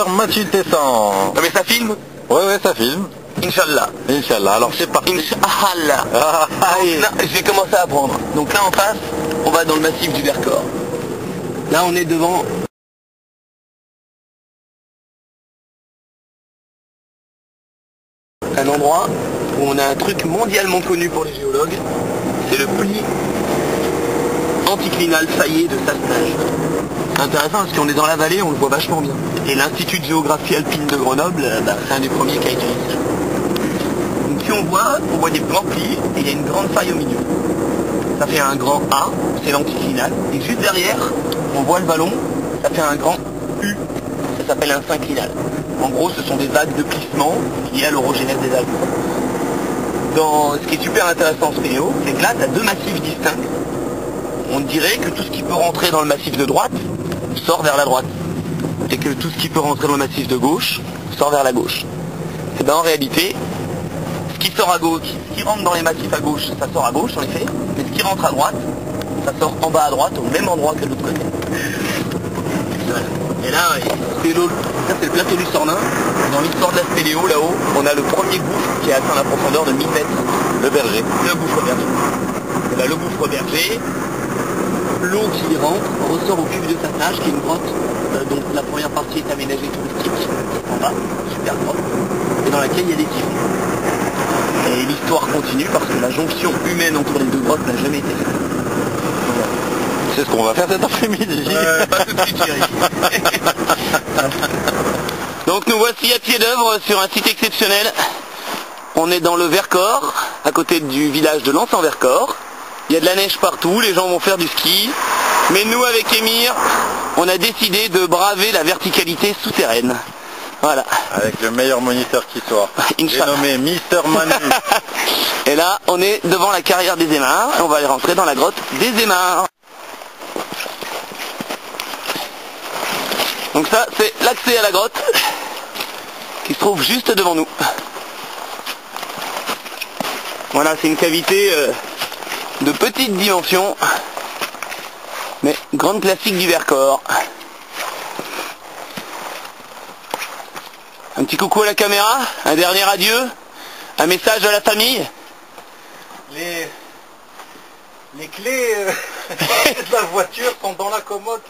Mr Mathieu Tessan. Non mais ça filme? Ouais, ça filme. Inch'Allah. Inch'Allah, alors c'est parti. Inch'Allah. Allez. Là, je vais commencer à apprendre. Donc là en face, on va dans le massif du Vercors. Là on est devant un endroit où on a un truc mondialement connu pour les géologues. C'est le pli anticlinal faillé de Sassenage. C'est intéressant parce qu'on est dans la vallée, on le voit vachement bien. Et l'Institut de géographie alpine de Grenoble, c'est un des premiers qui a étudié ça. Donc si on voit des grands plis et il y a une grande faille au milieu. Ça fait un grand A, c'est l'anticlinal. Et juste derrière, on voit le vallon, ça fait un grand U, ça s'appelle un synclinal. En gros, ce sont des vagues de plissement liées à l'orogénèse des Alpes. Ce qui est super intéressant en spéléo, c'est que là, tu as deux massifs distincts. On dirait que tout ce qui peut rentrer dans le massif de droite sort vers la droite. Et que tout ce qui peut rentrer dans le massif de gauche sort vers la gauche. Et bien en réalité, ce qui sort à gauche, ce qui rentre dans les massifs à gauche, ça sort à gauche en effet, mais ce qui rentre à droite, ça sort en bas à droite, au même endroit que de l'autre côté. Et là, ça c'est le plateau du Sornin. Dans l'histoire de la spéléo, là-haut, on a le premier gouffre qui a atteint la profondeur de 1000 mètres. Le berger. Le gouffre berger. Et ben, le gouffre berger, l'eau qui y rentre ressort au cuve de Sassenage, qui est une grotte dont la première partie est aménagée touristique, en bas, super propre, et dans laquelle il y a des typhons. Et l'histoire continue parce que la jonction humaine entre les deux grottes n'a jamais été faite. C'est ce qu'on va faire cet après-midi. Pas tout de suite, Thierry. Donc nous voici à pied d'œuvre sur un site exceptionnel. On est dans le Vercors, à côté du village de Lens-en-Vercors. Il y a de la neige partout, les gens vont faire du ski. Mais nous, avec Émir, on a décidé de braver la verticalité souterraine. Voilà. Avec le meilleur moniteur qui soit. J'ai nommé Mr Manu. Et là, on est devant la carrière des Aymars. Et on va aller rentrer dans la grotte des Aymars. Donc ça, c'est l'accès à la grotte qui se trouve juste devant nous. Voilà, c'est une cavité de petite dimension, mais grande classique du Vercors. Un petit coucou à la caméra, un dernier adieu, un message à la famille. Les clés de la voiture sont dans la commode.